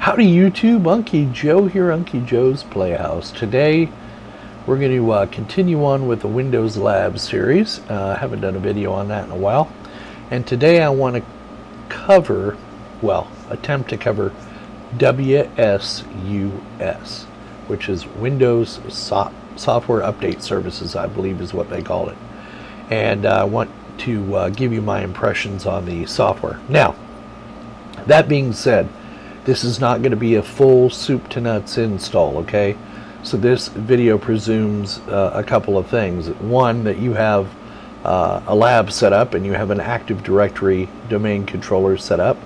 Howdy YouTube, Unky Joe here, Unky Joe's Playhouse. Today we're going to continue on with the Windows Lab series. I haven't done a video on that in a while. And today I want to cover, attempt to cover WSUS, which is Windows Software Update Services, I believe is what they call it. And I want to give you my impressions on the software. Now, that being said, this is not going to be a full soup to nuts install, okay? So this video presumes a couple of things. One, that you have a lab set up and you have an Active Directory domain controller set up,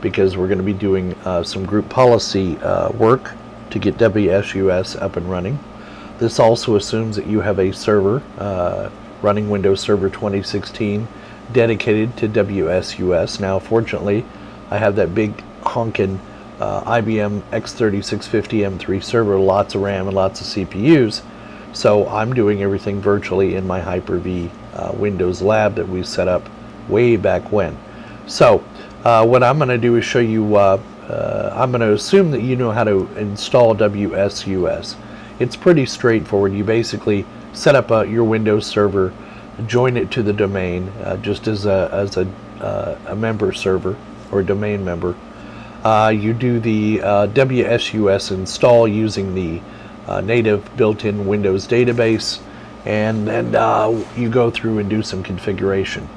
because we're going to be doing some group policy work to get WSUS up and running. This also assumes that you have a server running Windows Server 2016 dedicated to WSUS. Now, fortunately, I have that big honkin' IBM X3650 M3 server, lots of RAM and lots of CPUs, so I'm doing everything virtually in my Hyper-V Windows lab that we set up way back when. So what I'm going to do is show you, I'm going to assume that you know how to install WSUS. It's pretty straightforward. You basically set up your Windows server, join it to the domain just as a member server or domain member. You do the WSUS install using the native built-in Windows database, and then you go through and do some configuration.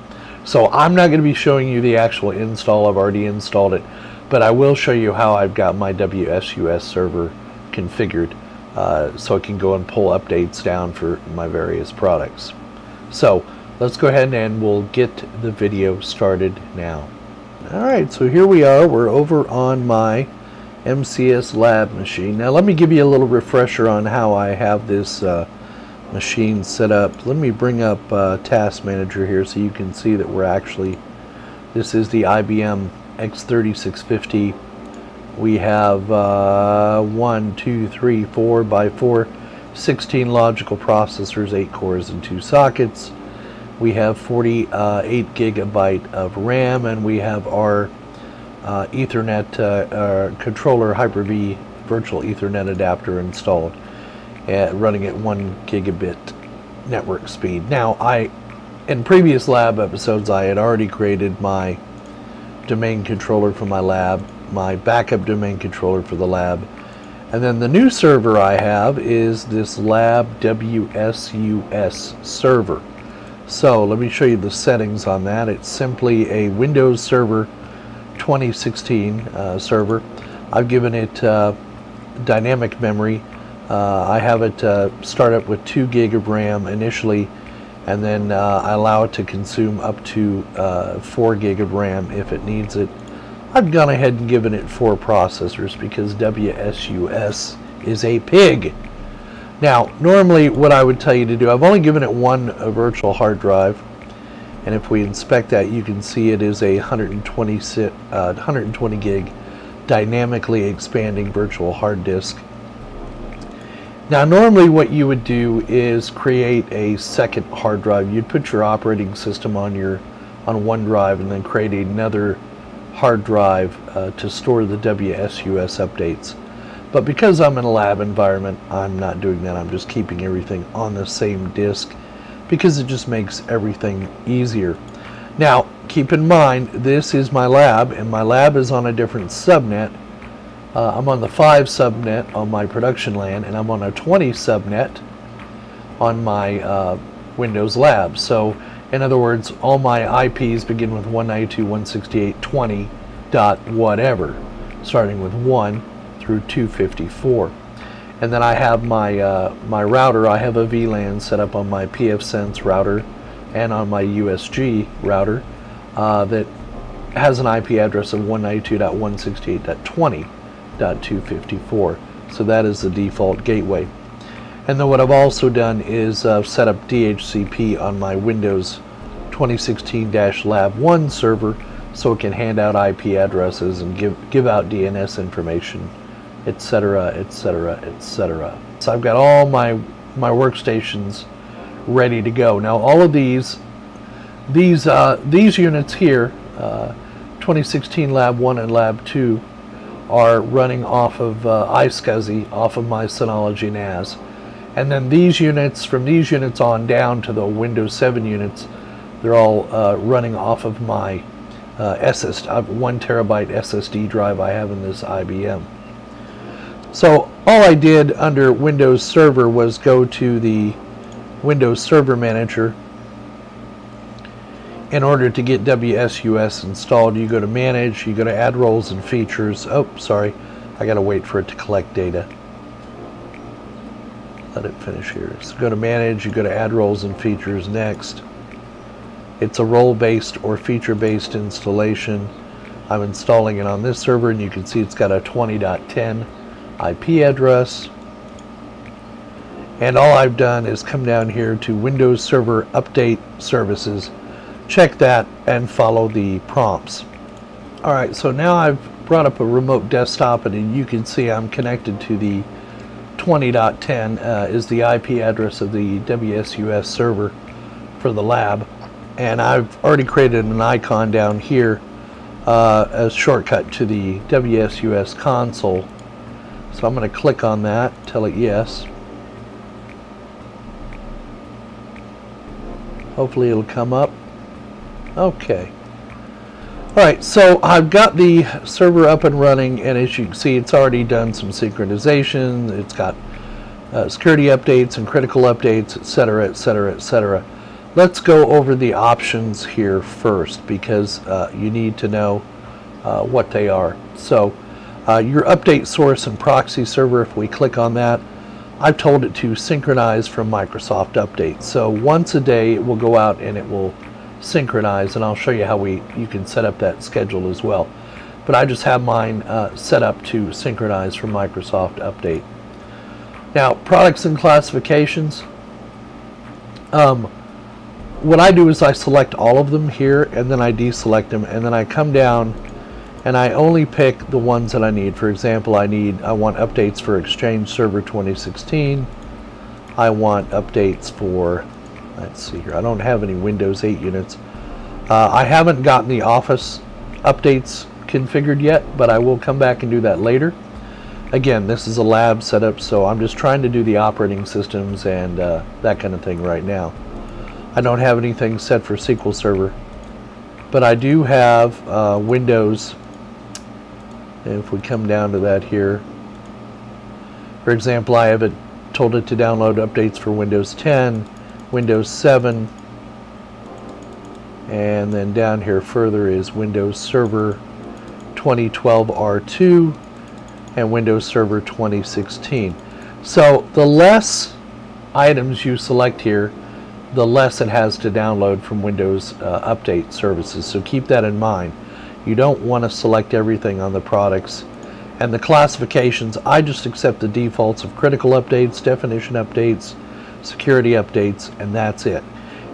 So I'm not going to be showing you the actual install. I've already installed it, but I will show you how I've got my WSUS server configured so I can go and pull updates down for my various products. So let's go ahead and we'll get the video started now. Alright, so here we are. We're over on my MCS lab machine. Now let me give you a little refresher on how I have this machine set up. Let me bring up Task Manager here so you can see that we're actually, this is the IBM X3650. We have 1, 2, 3, 4 by 4, 16 logical processors, 8 cores and 2 sockets. We have 48 gigabyte of RAM, and we have our Ethernet controller Hyper-V virtual Ethernet adapter installed, running at 1 gigabit network speed. Now, in previous lab episodes, I had already created my domain controller for my lab, my backup domain controller for the lab, and then the new server I have is this lab WSUS server. So let me show you the settings on that. It's simply a Windows Server 2016 server. I've given it dynamic memory. I have it start up with 2 gig of RAM initially, and then I allow it to consume up to 4 gig of RAM if it needs it. I've gone ahead and given it 4 processors because WSUS is a pig. Now, normally what I would tell you to do, I've only given it 1 virtual hard drive, and if we inspect that, you can see it is a 120 gig dynamically expanding virtual hard disk. Now, normally what you would do is create a second hard drive. You'd put your operating system on one drive and then create another hard drive to store the WSUS updates. But because I'm in a lab environment, I'm not doing that. I'm just keeping everything on the same disk because it just makes everything easier. Now, keep in mind, this is my lab, and my lab is on a different subnet. I'm on the 5 subnet on my production LAN, and I'm on a 20 subnet on my Windows lab. So, in other words, all my IPs begin with 192.168.20 dot whatever, starting with 1 through 254. And then I have my my router. I have a VLAN set up on my pfSense router and on my USG router that has an IP address of 192.168.20.254. So that is the default gateway. And then what I've also done is set up DHCP on my Windows 2016-Lab1 server so it can hand out IP addresses and give out DNS information, etc., etc., etc. So I've got all my workstations ready to go. Now, all of these units here, 2016 Lab 1 and Lab 2, are running off of iSCSI, off of my Synology NAS. And then these units, from these units on down to the Windows 7 units, they're all running off of my SSD, 1 terabyte SSD drive I have in this IBM. So all I did under Windows Server was go to the Windows Server Manager. In order to get Wsus installed, you go to Manage, you go to Add Roles and Features. Oh, sorry, I gotta wait for it to collect data. Let it finish here. So go to Manage, you go to Add Roles and Features next. It's a role-based or feature-based installation. I'm installing it on this server, and you can see it's got a 20.10 IP address. And all I've done is come down here to Windows Server Update Services, check that, and follow the prompts. Alright, so now I've brought up a remote desktop, and you can see I'm connected to the 20.10 is the IP address of the WSUS server for the lab, and I've already created an icon down here as shortcut to the WSUS console. So I'm going to click on that, tell it yes. Hopefully it'll come up. Okay. Alright, so I've got the server up and running, and as you can see, it's already done some synchronization. It's got security updates and critical updates, etc., etc., etc. Let's go over the options here first, because you need to know what they are. So your update source and proxy server, if we click on that, I've told it to synchronize from Microsoft Update. So once a day it will go out and it will synchronize, and I'll show you how you can set up that schedule as well. But I just have mine set up to synchronize from Microsoft Update. Now, products and classifications. What I do is I select all of them here, and then I deselect them, and then I come down and I only pick the ones that I need. For example, I want updates for Exchange Server 2016. I want updates for, let's see here, I don't have any Windows 8 units. I haven't gotten the Office updates configured yet, but I will come back and do that later. Again, this is a lab setup, so I'm just trying to do the operating systems and that kind of thing right now. I don't have anything set for SQL Server, but I do have Windows. And if we come down to that here, for example, I have it told it to download updates for Windows 10, Windows 7, and then down here further is Windows Server 2012 R2 and Windows Server 2016. So the less items you select here, the less it has to download from Windows Update services. So keep that in mind. You don't want to select everything on the products. And the classifications, I just accept the defaults of critical updates, definition updates, security updates, and that's it.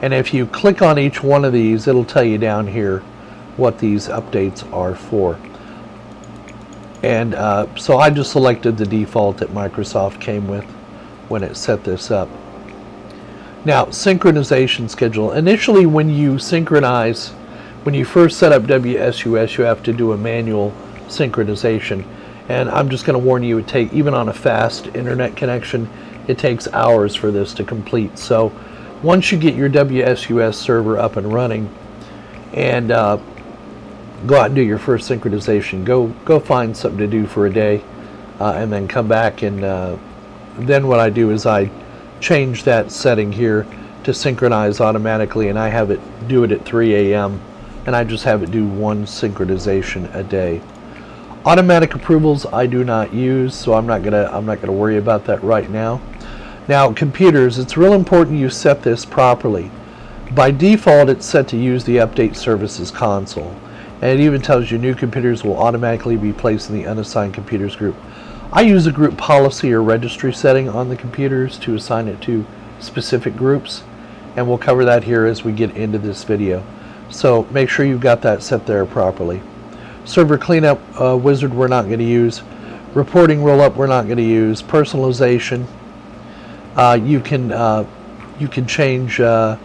And if you click on each one of these, it'll tell you down here what these updates are for. And so I just selected the default that Microsoft came with when it set this up. Now, synchronization schedule. Initially, when you synchronize, when you first set up WSUS, you have to do a manual synchronization. And I'm just going to warn you, it takes, even on a fast internet connection, it takes hours for this to complete. So once you get your WSUS server up and running and go out and do your first synchronization, go find something to do for a day and then come back, and then what I do is I change that setting here to synchronize automatically, and I have it do it at 3 a.m. and I just have it do one synchronization a day. Automatic approvals I do not use, so I'm not gonna worry about that right now. Now, computers, it's real important you set this properly. By default, it's set to use the Update Services console, and it even tells you new computers will automatically be placed in the unassigned computers group. I use a group policy or registry setting on the computers to assign it to specific groups, and we'll cover that here as we get into this video. So make sure you've got that set there properly. Server cleanup wizard we're not going to use. Reporting rollup we're not going to use. Personalization. You can change the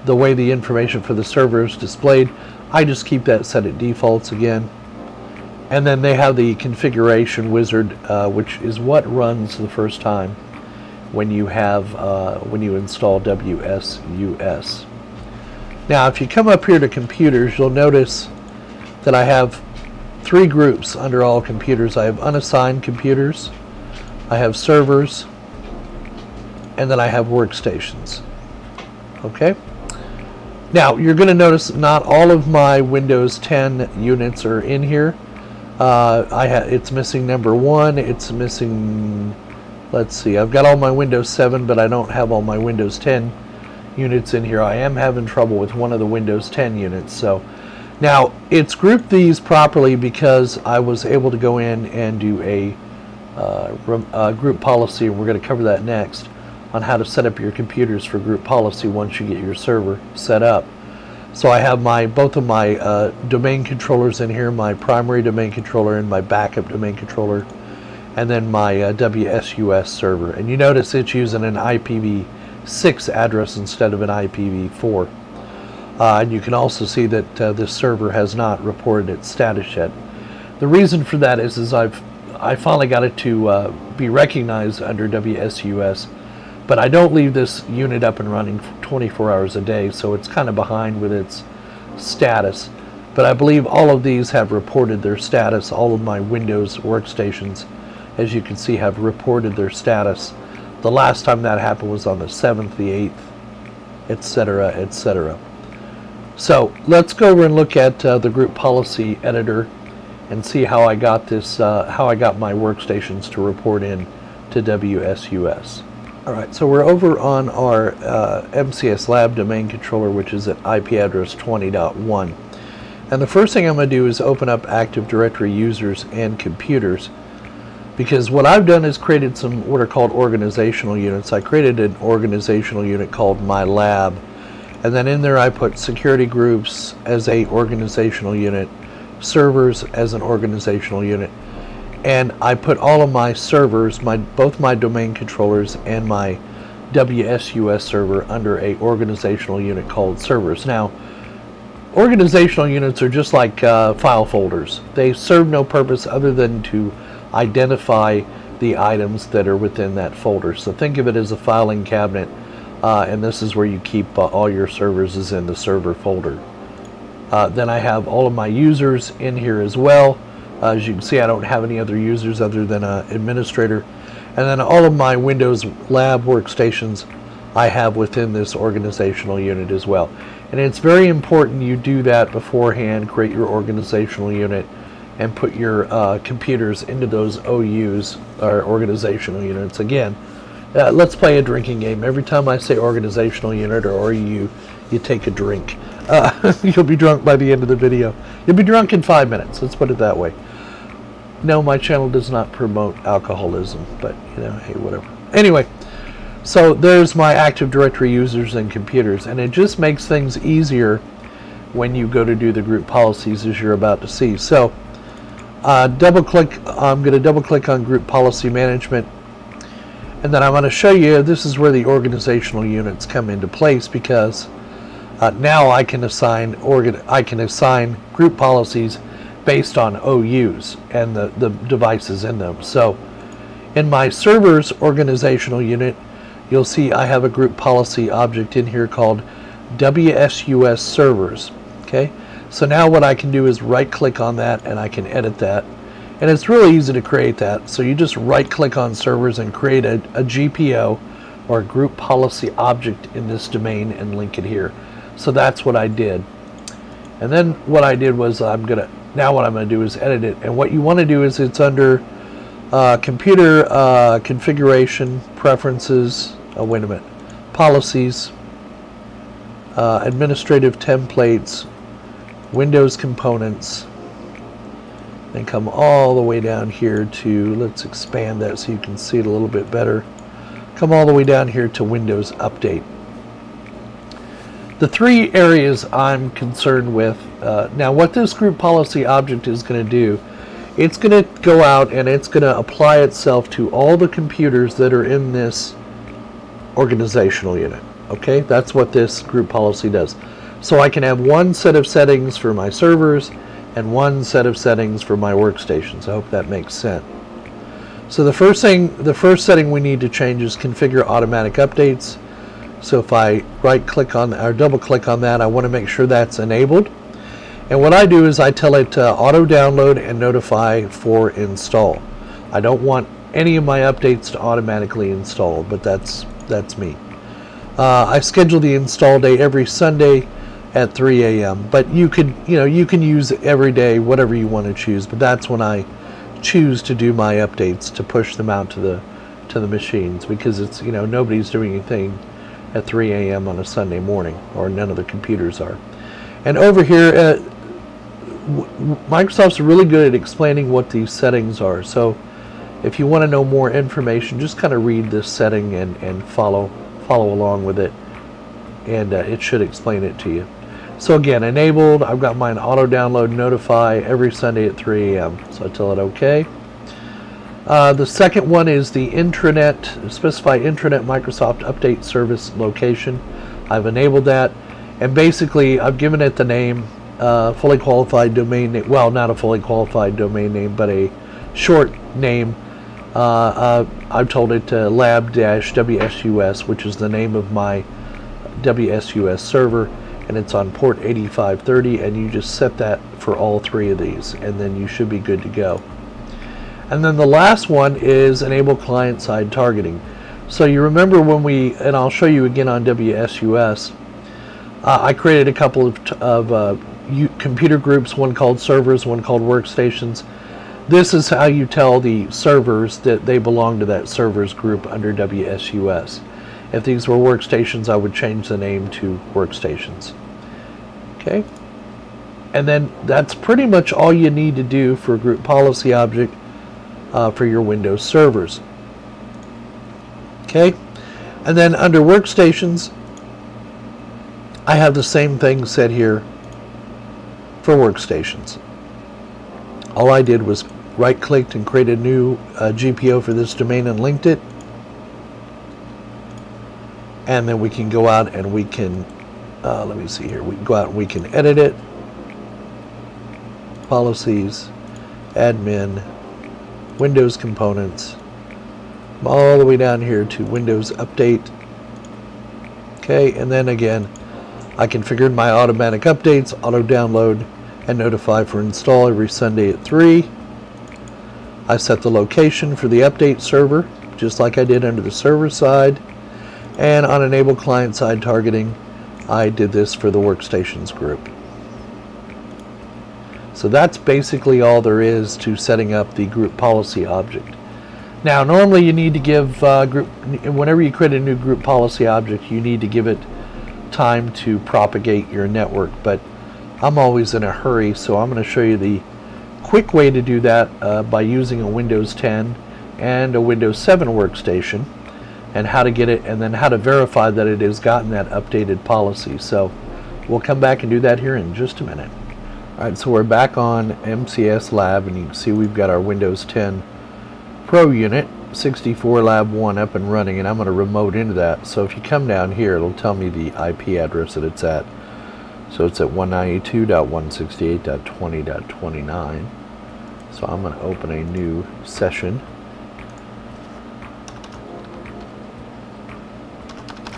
way the information for the server is displayed. I just keep that set at defaults again. And then they have the configuration wizard, which is what runs the first time when you install WSUS. Now, if you come up here to computers, you'll notice that I have 3 groups under all computers. I have unassigned computers, I have servers, and then I have workstations. Okay? Now, you're going to notice not all of my Windows 10 units are in here. It's missing number 1, it's missing, let's see, I've got all my Windows 7, but I don't have all my Windows 10 units in here. I am having trouble with one of the Windows 10 units. So now it's grouped these properly because I was able to go in and do a group policy, and we're going to cover that next on how to set up your computers for group policy once you get your server set up. So I have both of my domain controllers in here, my primary domain controller and my backup domain controller, and then my WSUS server. And you notice it's using an IPv6 address instead of an IPv4. And you can also see that this server has not reported its status yet. The reason for that is I finally got it to be recognized under WSUS, but I don't leave this unit up and running for 24 hours a day, so it's kind of behind with its status. But I believe all of these have reported their status. All of my Windows workstations, as you can see, have reported their status. The last time that happened was on the 7th, the 8th, etc., etc. So let's go over and look at the group policy editor and see how I got this, how I got my workstations to report in to WSUS. Alright, so we're over on our MCS Lab domain controller, which is at IP address 20.1. And the first thing I'm going to do is open up Active Directory users and computers, because what I've done is created some what are called organizational units. I created an organizational unit called My Lab, and then in there I put security groups as a organizational unit, servers as an organizational unit, and I put all of my servers, both my domain controllers and my WSUS server, under a organizational unit called servers. Now, organizational units are just like file folders. They serve no purpose other than to identify the items that are within that folder. So think of it as a filing cabinet, and this is where you keep all your servers, is in the server folder. Then I have all of my users in here as well. As you can see, I don't have any other users other than an administrator. And then all of my Windows Lab workstations I have within this organizational unit as well. And it's very important you do that beforehand, create your organizational unit, and put your computers into those OUs, or organizational units. Again, let's play a drinking game. Every time I say organizational unit or OU, you take a drink. You'll be drunk by the end of the video. You'll be drunk in 5 minutes, let's put it that way. No, my channel does not promote alcoholism, but you know, hey, whatever. Anyway, so there's my Active Directory users and computers, and it just makes things easier when you go to do the group policies, as you're about to see. So I'm going to double click on group policy management, and then I'm going to show you, this is where the organizational units come into place, because now I can assign group policies based on OUs and the devices in them. So in my servers organizational unit, you'll see I have a group policy object in here called WSUS servers. Okay, so now what I can do is right click on that, and I can edit that, and it's really easy to create that. So you just right click on servers and create a GPO, or a group policy object, in this domain and link it here. So that's what I did. And then what I did was now what I'm going to do is edit it. And what you want to do is, it's under computer configuration, preferences, wait a minute, policies, administrative templates, Windows components, and come all the way down here to, let's expand that so you can see it a little bit better. Come all the way down here to Windows Update. The 3 areas I'm concerned with, now what this group policy object is going to do, it's going to go out and it's going to apply itself to all the computers that are in this organizational unit. Okay, that's what this group policy does. So I can have one set of settings for my servers and one set of settings for my workstations. I hope that makes sense. So the first setting we need to change is configure automatic updates. So if I right click on or double click on that, I want to make sure that's enabled. And what I do is I tell it to auto download and notify for install. I don't want any of my updates to automatically install, but that's me. I schedule the install day every Sunday at 3 a.m. But you can use every day, whatever you want to choose. But that's when I choose to do my updates, to push them out to the machines, because it's nobody's doing anything at 3 a.m. on a Sunday morning, or none of the computers are. And over here, Microsoft's really good at explaining what these settings are. So if you want to know more information, just kind of read this setting and follow along with it, and it should explain it to you. So again, enabled, I've got mine auto download notify every Sunday at 3 a.m. So I tell it OK. The second one is the intranet, specify intranet Microsoft update service location. I've enabled that, and basically I've given it the name fully qualified domain name. Well, not a fully qualified domain name, but a short name. I've told it lab-wsus, which is the name of my WSUS server, and it's on port 8530, and you just set that for all three of these, and then you should be good to go. And then the last one is enable client-side targeting. So you remember when and I'll show you again on WSUS, I created a couple of computer groups, one called servers, one called workstations. This is how you tell the servers that they belong to that servers group under WSUS. If these were workstations, I would change the name to workstations. Okay? And then that's pretty much all you need to do for a group policy object for your Windows servers. Okay? And then under workstations, I have the same thing set here for workstations. All I did was right-clicked and create a new GPO for this domain and linked it. And then we can go out and we can, let me see here, we can go out and we can edit it. Policies, admin, Windows components, all the way down here to Windows Update. Okay, and then again, I configured my automatic updates, auto download, and notify for install every Sunday at 3. I set the location for the update server, just like I did under the server side. And on enable client-side targeting, I did this for the workstations group. So that's basically all there is to setting up the group policy object. Now, normally you need to give whenever you create a new group policy object, you need to give it time to propagate your network, but I'm always in a hurry, so I'm going to show you the quick way to do that by using a Windows 10 and a Windows 7 workstation, and how to get it, and then how to verify that it has gotten that updated policy. So we'll come back and do that here in just a minute. Alright, so we're back on MCS Lab, and you can see we've got our Windows 10 Pro unit, 64 Lab 1 up and running, and I'm going to remote into that. So if you come down here, it'll tell me the IP address that it's at. So it's at 192.168.20.29. So I'm going to open a new session.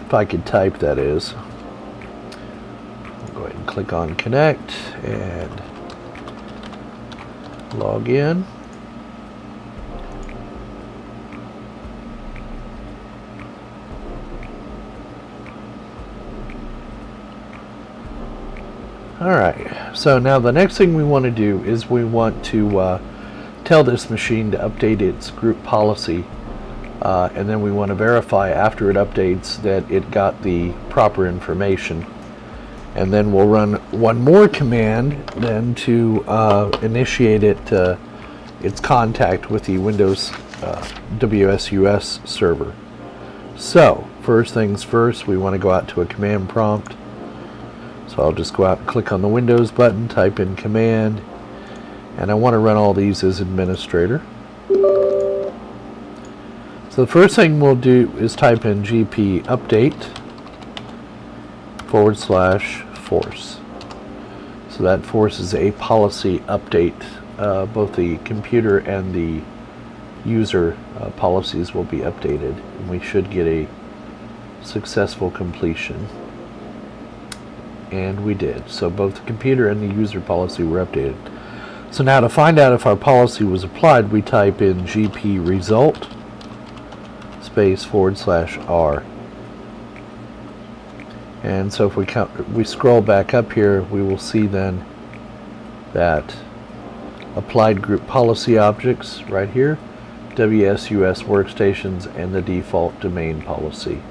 If I could type, that is. I'll go ahead and click on connect and log in. Alright, so now the next thing we want to do is we want to tell this machine to update its group policy, and then we want to verify after it updates that it got the proper information. And then we'll run one more command then to initiate its contact with the Windows WSUS server. So first things first, we want to go out to a command prompt. So I'll just go out and click on the Windows button, type in command, and I want to run all these as administrator. So the first thing we'll do is type in gp update /force. So that forces a policy update. Both the computer and the user policies will be updated, and we should get a successful completion. And we did. So both the computer and the user policy were updated. So now to find out if our policy was applied, we type in GP result space /R. And so if we scroll back up here, we will see then that applied group policy objects right here, WSUS workstations, and the default domain policy.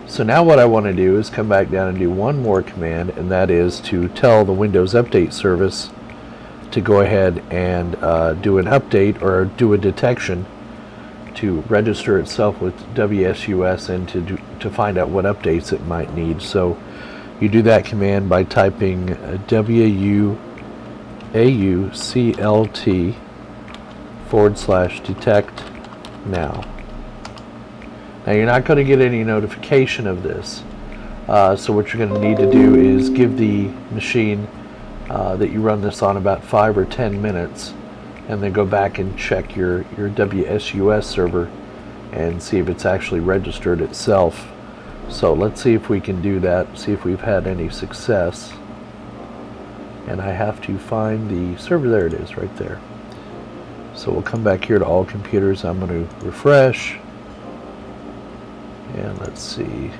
So now what I want to do is come back down and do one more command, and that is to tell the Windows Update service to go ahead and do an update or do a detection to register itself with WSUS and to find out what updates it might need. So you do that command by typing WAUCLT /detect now. Now you're not going to get any notification of this, so what you're going to need to do is give the machine that you run this on about 5 or 10 minutes, and then go back and check your WSUS server and see if it's actually registered itself. So let's see if we can do that, see if we've had any success. And I have to find the server. There it is, right there. So we'll come back here to all computers. I'm going to refresh. And let's see,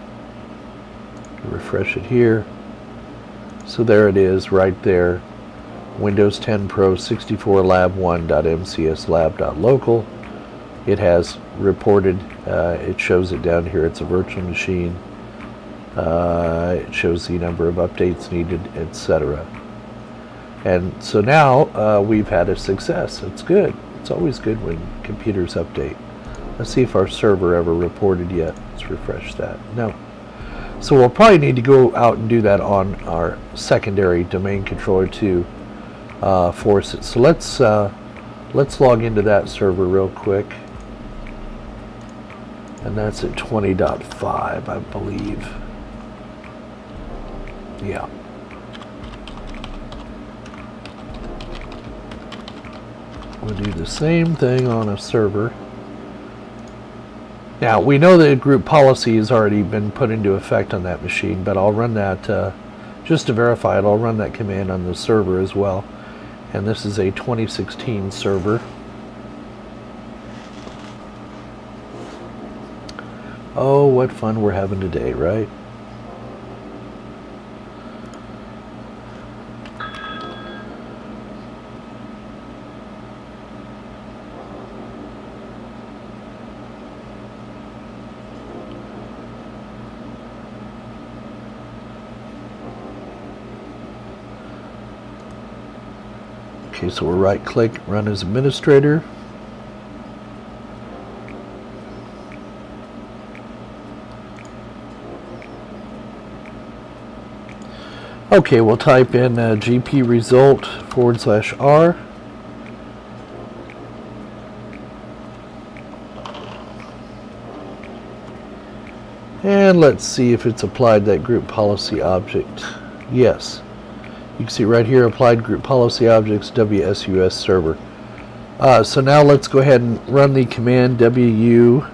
refresh it here. So there it is right there, Windows 10 Pro 64 lab1.mcslab.local. It has reported, it shows it down here, it's a virtual machine. It shows the number of updates needed, etc. And so now we've had a success. It's good. It's always good when computers update. Let's see if our server ever reported yet. Let's refresh that. No. So we'll probably need to go out and do that on our secondary domain controller to force it. So let's log into that server real quick. And that's at 20.5, I believe. Yeah. We'll do the same thing on a server. Now, we know that group policy has already been put into effect on that machine, but I'll run that, just to verify it, I'll run that command on the server as well. And this is a 2016 server. Oh, what fun we're having today, right? Okay, so we'll right click, run as administrator. Okay, we'll type in GP result /R. And let's see if it's applied that group policy object. Yes. You can see right here, applied group policy objects, WSUS server. So now let's go ahead and run the command WAUCLT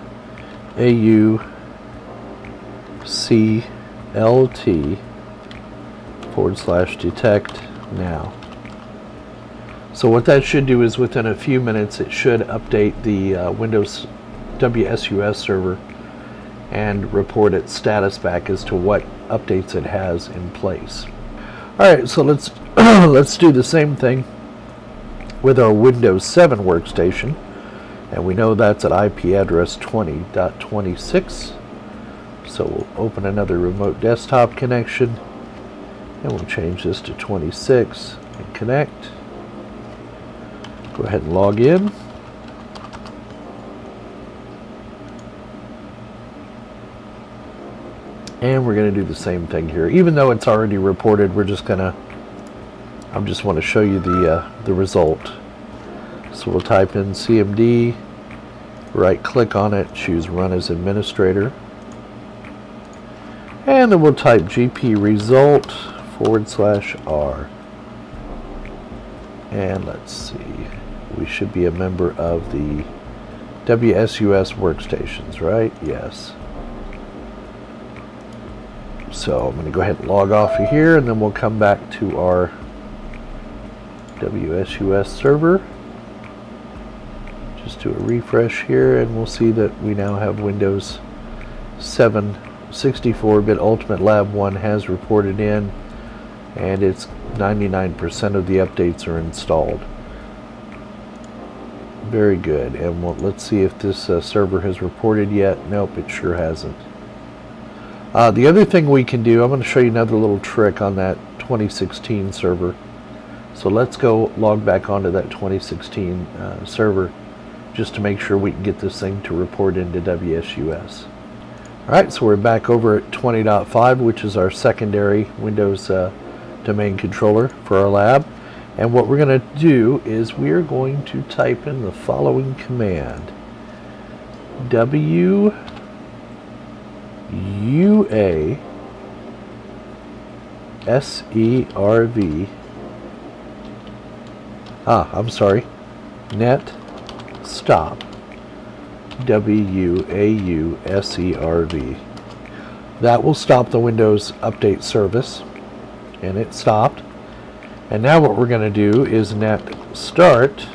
/detect now. So what that should do is within a few minutes it should update the Windows WSUS server and report its status back as to what updates it has in place. Alright, so let's let's do the same thing with our Windows 7 workstation, and we know that's at IP address 20.26. So we'll open another remote desktop connection, and we'll change this to 26 and connect. Go ahead and log in. And we're going to do the same thing here. Even though it's already reported, we're just gonna, I just want to show you the result. So we'll type in CMD, right click on it, choose run as administrator. And then we'll type GP result /R. And let's see, we should be a member of the WSUS workstations, right? Yes. So I'm going to go ahead and log off of here, and then we'll come back to our WSUS server. Just do a refresh here, and we'll see that we now have Windows 7 64-bit Ultimate Lab 1 has reported in, and it's 99% of the updates are installed. Very good. And let's see if this server has reported yet. Nope, it sure hasn't. The other thing we can do, I'm going to show you another little trick on that 2016 server. So let's go log back onto that 2016 server just to make sure we can get this thing to report into WSUS. Alright, so we're back over at 20.5, which is our secondary Windows domain controller for our lab. And what we're going to do is we are going to type in the following command: WUA SERV. I'm sorry. Net stop. WUAUSERV. That will stop the Windows Update service, and it stopped. And now what we're going to do is net start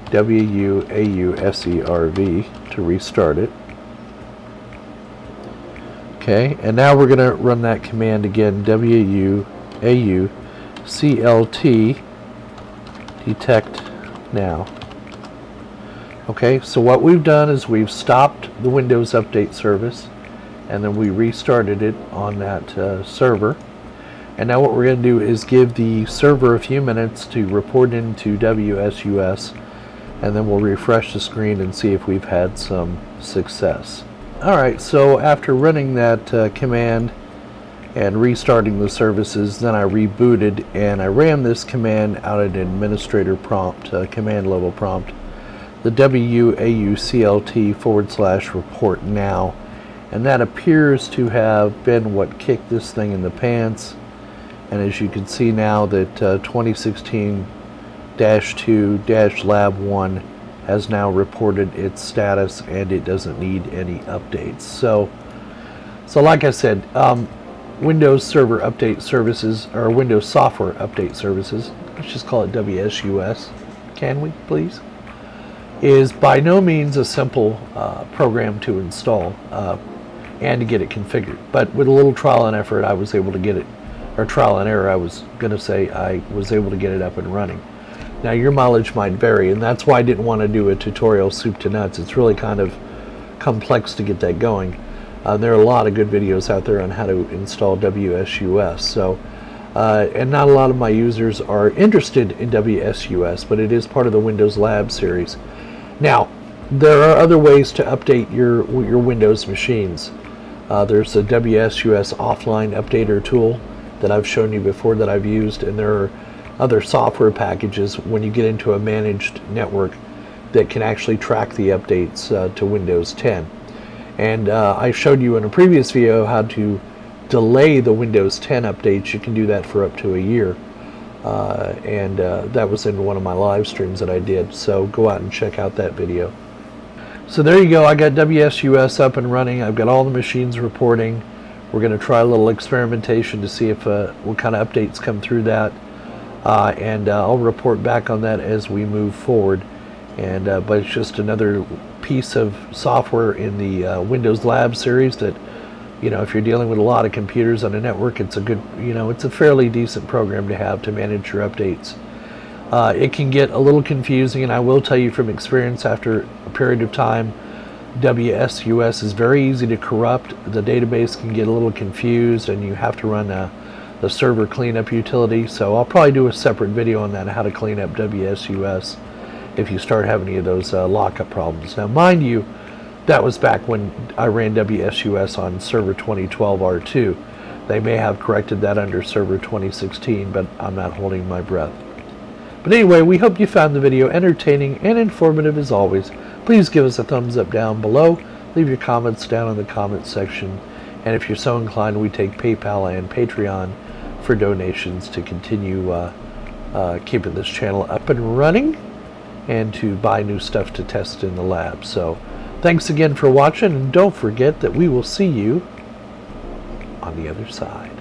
WUAUSERV to restart it. Okay, and now we're going to run that command again, WUAUCLT detect now. Okay, so what we've done is we've stopped the Windows Update service, and then we restarted it on that server. And now what we're going to do is give the server a few minutes to report into WSUS, and then we'll refresh the screen and see if we've had some success. Alright, so after running that command and restarting the services, then I rebooted and I ran this command out at an administrator prompt, command level prompt, the WAUCLT /report now, and that appears to have been what kicked this thing in the pants. And as you can see now that 2016-2-lab1 has now reported its status, and it doesn't need any updates. So like I said, Windows Server Update Services, or Windows Software Update Services, let's just call it WSUS, can we please, is by no means a simple program to install and to get it configured. But with a little trial and effort, I was able to get it, or trial and error, I was going to say, I was able to get it up and running. Now your mileage might vary, and that's why I didn't want to do a tutorial soup to nuts. It's really kind of complex to get that going. There are a lot of good videos out there on how to install WSUS. So, and not a lot of my users are interested in WSUS, but it is part of the Windows Lab series. Now, there are other ways to update your Windows machines. There's a WSUS offline updater tool that I've shown you before that I've used, and there are other software packages when you get into a managed network that can actually track the updates to Windows 10. And I showed you in a previous video how to delay the Windows 10 updates. You can do that for up to a year. That was in one of my live streams that I did, so go out and check out that video. So there you go, I got WSUS up and running. I've got all the machines reporting. We're going to try a little experimentation to see if what kind of updates come through that, and I'll report back on that as we move forward. And but it's just another piece of software in the Windows Lab series that, you know, if you're dealing with a lot of computers on a network, it's a good, you know, it's a fairly decent program to have to manage your updates. It can get a little confusing, and I will tell you from experience, after a period of time, WSUS is very easy to corrupt. The database can get a little confused, and you have to run the server cleanup utility. So I'll probably do a separate video on that, how to clean up WSUS if you start having any of those lockup problems. Now, mind you, that was back when I ran WSUS on server 2012 R2. They may have corrected that under server 2016, but I'm not holding my breath. But anyway, we hope you found the video entertaining and informative as always. Please give us a thumbs up down below. Leave your comments down in the comments section. And if you're so inclined, we take PayPal and Patreon for donations to continue keeping this channel up and running, and to buy new stuff to test in the lab. So thanks again for watching, and don't forget that we will see you on the other side.